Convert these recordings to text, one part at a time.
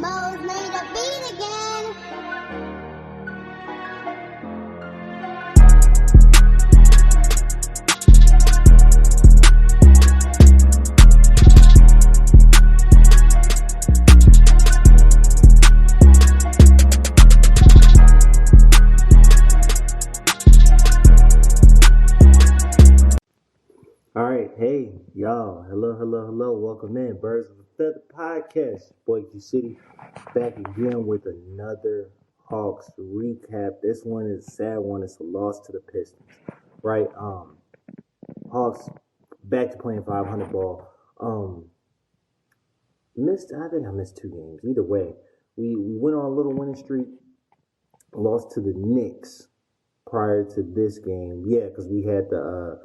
Mo's made a beat again. All right, hey, y'all. Hello. Welcome in. Birds of a Feather podcast. Boy, Q City back again with another Hawks recap. This one is a sad one. It's a loss to the Pistons, right? Hawks back to playing 500 ball. I think I missed 2 games. Either way, we went on a little winning streak. Lost to the Knicks prior to this game. Yeah, because we had the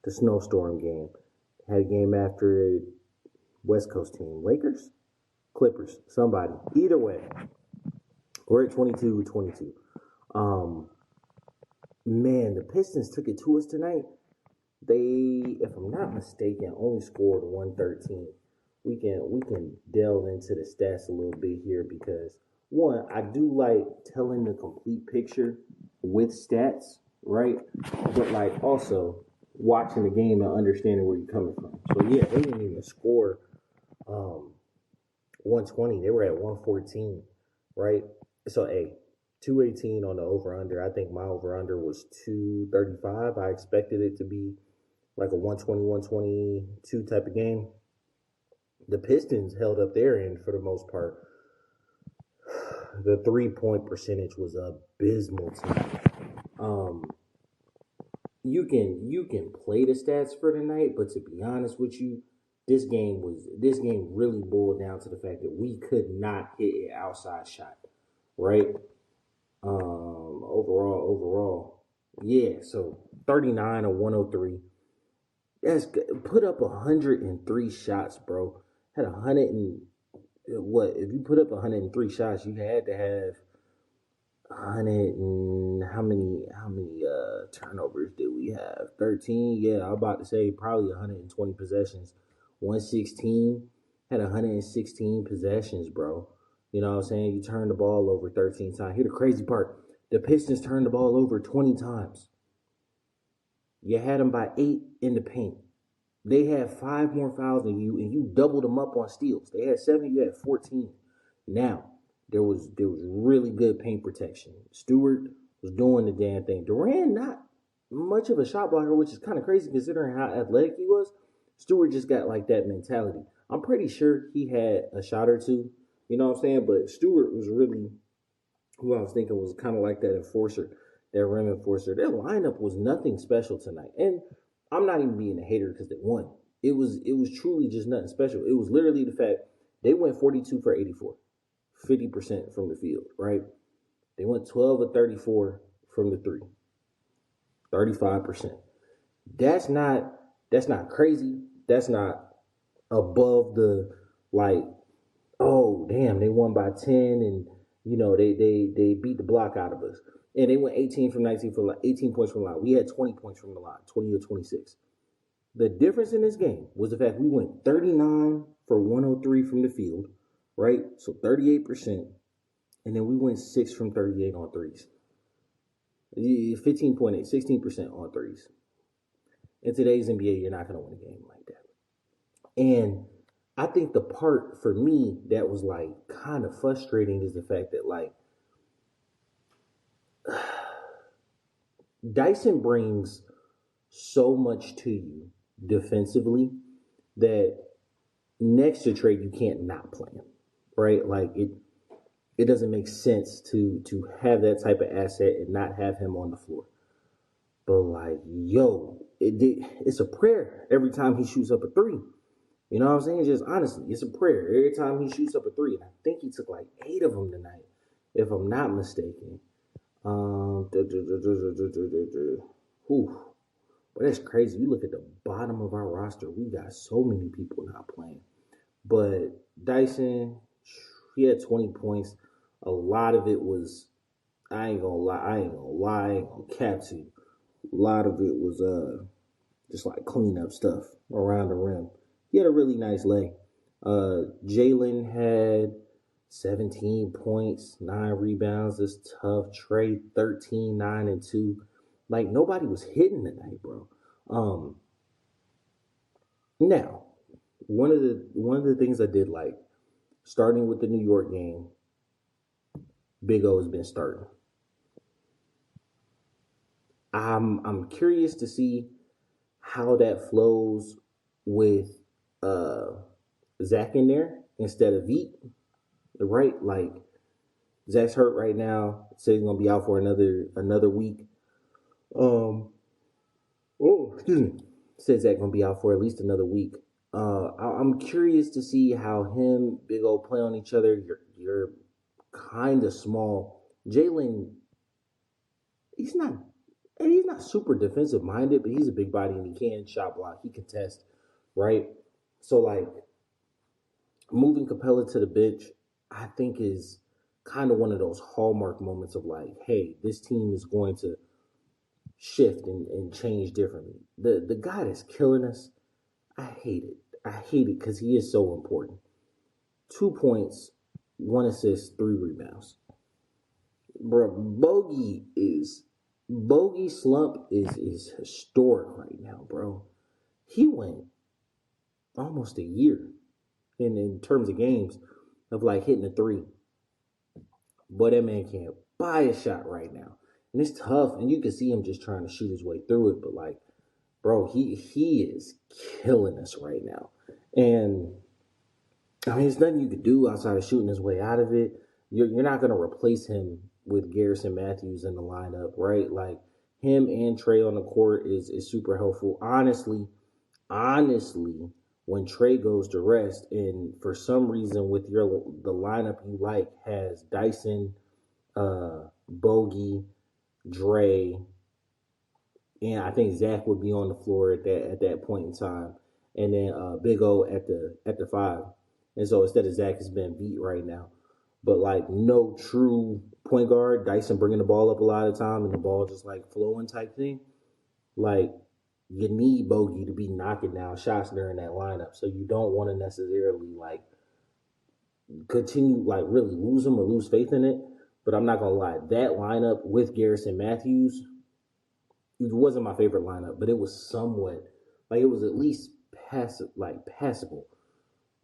snowstorm game. Had a game after it. West Coast team. Lakers? Clippers. Somebody. Either way, we're at 22-22. Man, the Pistons took it to us tonight. They, if I'm not mistaken, only scored 113. We can delve into the stats a little bit here because one, I do like telling the complete picture with stats, right? But like also watching the game and understanding where you're coming from. So yeah, they didn't even score 120. They were at 114, right? So, 218 on the over-under. I think my over-under was 235. I expected it to be like a 120, 122 type of game. The Pistons held up their end for the most part. The three-point percentage was abysmal tonight. You can play the stats for tonight, but to be honest with you, this game really boiled down to the fact that we could not hit an outside shot, right? Overall, yeah. So 39 or 103. That's good. Put up 103 shots, bro. Had 100 and what? If you put up 103 shots, you had to have 100 and how many turnovers did we have? 13. Yeah, I'm about to say probably 120 possessions. 116 had 116 possessions, bro. You know what I'm saying? You turned the ball over 13 times. Here's the crazy part. The Pistons turned the ball over 20 times. You had them by 8 in the paint. They had 5 more fouls than you, and you doubled them up on steals. They had 7, you had 14. Now, there was really good paint protection. Stewart was doing the damn thing. Durant, not much of a shot blocker, which is kind of crazy considering how athletic he was. Stewart just got like that mentality. I'm pretty sure he had a shot or two, you know what I'm saying? But Stewart was really who I was thinking was kind of like that enforcer, that rim enforcer. Their lineup was nothing special tonight. And I'm not even being a hater because they won. It was truly just nothing special. It was literally the fact they went 42 for 84, 50% from the field, right? They went 12 of 34 from the three, 35%. That's not crazy. That's not above the like, oh damn, they won by 10 and you know they beat the block out of us. And they went 18 from 19 from 18 points from the line. We had 20 points from the line, 20 or 26. The difference in this game was the fact we went 39 for 103 from the field, right? So 38%. And then we went 6 from 38 on threes. 15.8, 16% on threes. In today's NBA, you're not going to win a game like that. And I think the part for me that was like kind of frustrating is the fact that like Dyson brings so much to you defensively that next to Trey you can't not play him, right? Like it doesn't make sense to have that type of asset and not have him on the floor. But like, yo, it's a prayer every time he shoots up a three. You know what I'm saying? Just honestly, it's a prayer every time he shoots up a three. And I think he took like 8 of them tonight, if I'm not mistaken. But that's crazy. You look at the bottom of our roster, we got so many people not playing. But Dyson, he had 20 points. A lot of it was, I ain't gonna cap to you. A lot of it was just like cleanup stuff around the rim. He had a really nice leg. Jalen had 17 points, 9 rebounds. That's tough. Trey, 13, 9 and 2. Like nobody was hitting tonight, bro. Um, Now, one of the things I did like, starting with the New York game, Big O has been starting. I'm curious to see how that flows with uh Zach in there instead of Veet, right? Like Zach's hurt right now. Says he's gonna be out for another week. Um oh excuse me. Says Zach gonna be out for at least another week. I'm curious to see how him, Big O play on each other. You're kind of small. Jalen, he's not he's not super defensive minded, but he's a big body and he can shot block. He can test, right? So like moving Capella to the bench, I think is kind of one of those hallmark moments of like, hey, this team is going to shift and change differently. The guy that's killing us, I hate it. I hate it because he is so important. 2 points, 1 assist, 3 rebounds. Bro, Bogey slump is historic right now, bro. He went almost a year in terms of games of like hitting a three. But that man can't buy a shot right now. And it's tough. And you can see him just trying to shoot his way through it. But like, bro, he is killing us right now. And I mean, there's nothing you could do outside of shooting his way out of it. You're not going to replace him with Garrison Matthews in the lineup, right? Like him and Trey on the court is super helpful. Honestly, when Trey goes to rest, and for some reason with the lineup you like has Dyson, Bogey, Dre, and I think Zach would be on the floor at that point in time, and then Big O at the five. And so instead of Zach, has been beat right now, but like no true point guard. Dyson bringing the ball up a lot of time, and the ball just like flowing type thing. Like you need Bogey to be knocking down shots during that lineup, so you don't want to necessarily like continue like really lose him or lose faith in it. But I'm not gonna lie, that lineup with Garrison Matthews, it wasn't my favorite lineup, but it was somewhat like it was at least passable.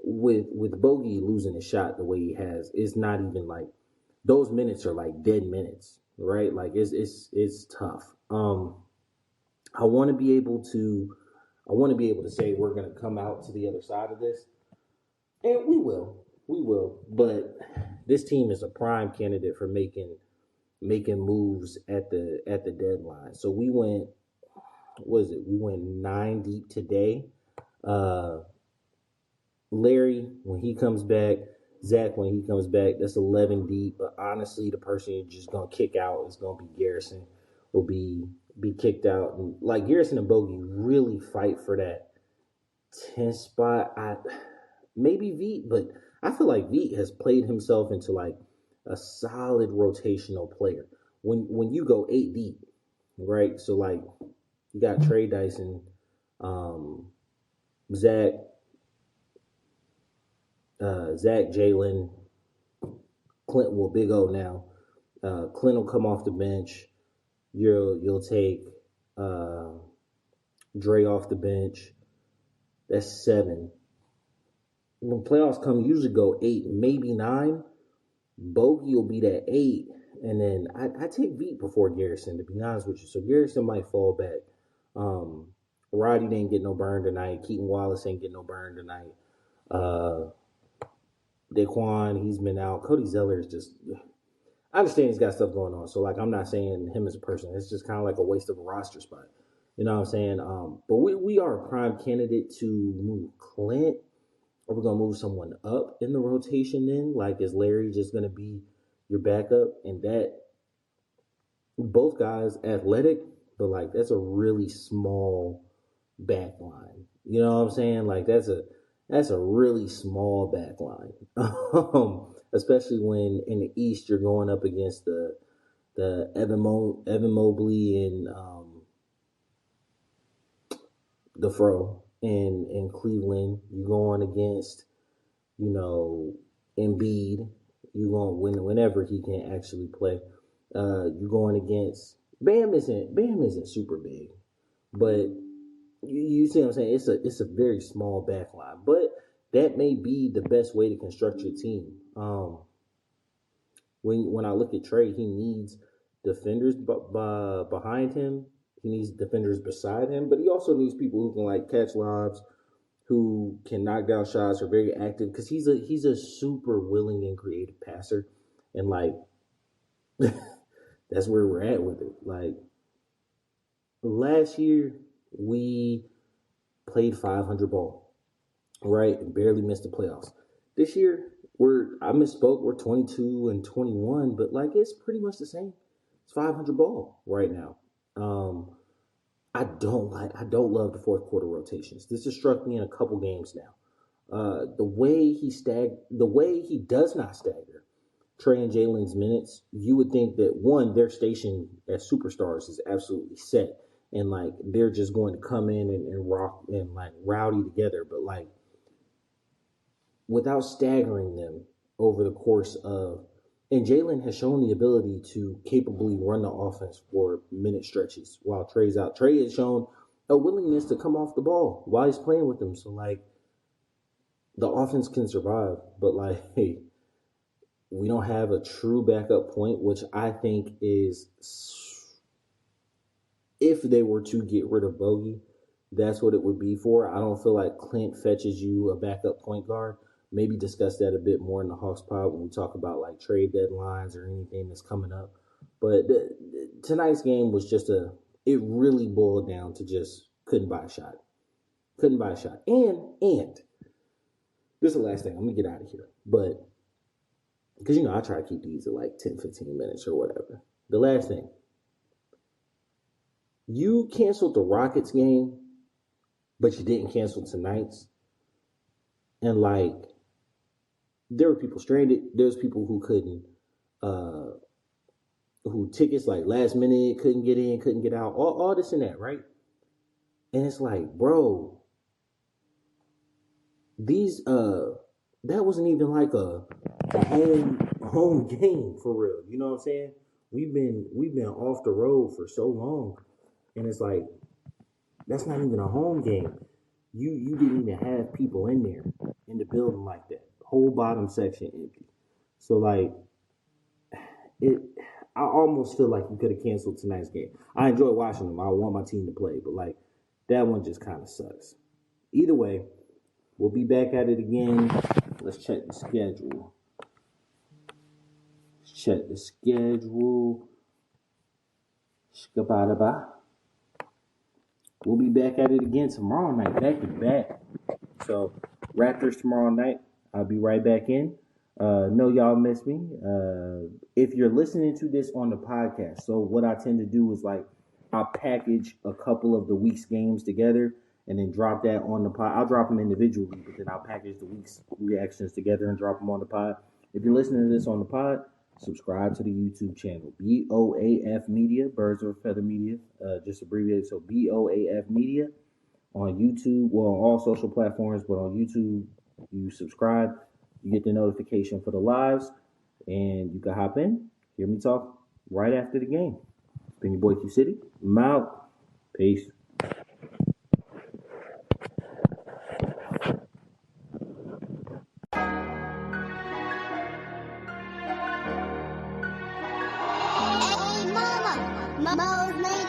With Bogey losing a shot the way he has, it's not even like those minutes are like dead minutes, right? Like it's tough. I want to be able to say we're going to come out to the other side of this, and we will. But this team is a prime candidate for making moves at the deadline. So we went, what is it? We went 9 deep today. Uh, Larry, when he comes back, Zach, when he comes back, that's 11 deep. But honestly, the person you're just gonna kick out is gonna be Garrison. Will be kicked out, and like Garrison and Bogey really fight for that 10 spot. I maybe Veet, but I feel like Veet has played himself into like a solid rotational player. When you go 8 deep, right? So like you got Trey Dyson, um, Zach, Jalen, Clint will Big O now. Clint will come off the bench. You'll take uh, Dre off the bench. That's 7. When playoffs come, usually go 8, maybe 9. Bogey will be that 8, and then I take Veet before Garrison, to be honest with you. So Garrison might fall back. Um, Roddy didn't get no burn tonight. Keaton Wallace ain't get no burn tonight. Uh, Daquan, he's been out. Cody Zeller is just. I understand he's got stuff going on, so like I'm not saying him as a person. It's just kind of like a waste of a roster spot. You know what I'm saying? But we are a prime candidate to move Clint. Are we gonna move someone up in the rotation then? Like is Larry just gonna be your backup? And that both guys athletic, but like that's a really small back line. You know what I'm saying? Like that's a really small back line. Especially when in the East you're going up against the Evan Mobley and the Fro in Cleveland. You're going against, you know, Embiid. You're going whenever he can actually play. You're going against Bam. Isn't super big, but you see what I'm saying? It's a very small back line, but that may be the best way to construct your team. When I look at Trey, he needs defenders behind him. He needs defenders beside him, but he also needs people who can like catch lobs, who can knock down shots, are very active because he's a super willing and creative passer, and like that's where we're at with it. Like last year, we played 500 ball, right, and barely missed the playoffs. This year, I misspoke. We're 22-21, but like it's pretty much the same. It's 500 ball right now. I don't love the fourth quarter rotations. This has struck me in a couple games now. The way he does not stagger Trey and Jalen's minutes, you would think that one, their station as superstars is absolutely set, and like they're just going to come in and rock and like rowdy together, but like without staggering them over the course of. And Jalen has shown the ability to capably run the offense for minute stretches while Trey's out. Trey has shown a willingness to come off the ball while he's playing with them. So, like, the offense can survive. But, like, hey, we don't have a true backup point, which I think is, if they were to get rid of Bogey, that's what it would be for. I don't feel like Clint fetches you a backup point guard. Maybe discuss that a bit more in the Hawks pod when we talk about like trade deadlines or anything that's coming up. But tonight's game was it really boiled down to just couldn't buy a shot. Couldn't buy a shot. And this is the last thing. I'm going to get out of here. But because, I try to keep these at like 10, 15 minutes or whatever. The last thing. You canceled the Rockets game, but you didn't cancel tonight's. And like, there were people stranded. There's people who couldn't, who tickets like last minute, couldn't get in, couldn't get out, all this and that, right? And it's like, bro, these, that wasn't even like a home game for real. You know what I'm saying? We've been off the road for so long, and it's like, that's not even a home game. You didn't even have people in there in the building like that. Whole bottom section empty. So like I almost feel like you could have canceled tonight's game. I enjoy watching them. I want my team to play, but like that one just kind of sucks. Either way, we'll be back at it again. Let's check the schedule. Shkabadaba. We'll be back at it again tomorrow night, back to back. So, Raptors tomorrow night. I'll be right back in. No, y'all miss me. If you're listening to this on the podcast, so what I tend to do is like I'll package a couple of the week's games together and then drop that on the pod. I'll drop them individually, but then I'll package the week's reactions together and drop them on the pod. If you're listening to this on the pod, subscribe to the YouTube channel, BOAF Media, Birds of a Feather Media, just abbreviated. So BOAF Media on YouTube, well, on all social platforms, but on YouTube, you subscribe, you get the notification for the lives, and you can hop in, hear me talk right after the game. It's been your boy Q City. I'm out. Peace. Hey, mama, Mo's made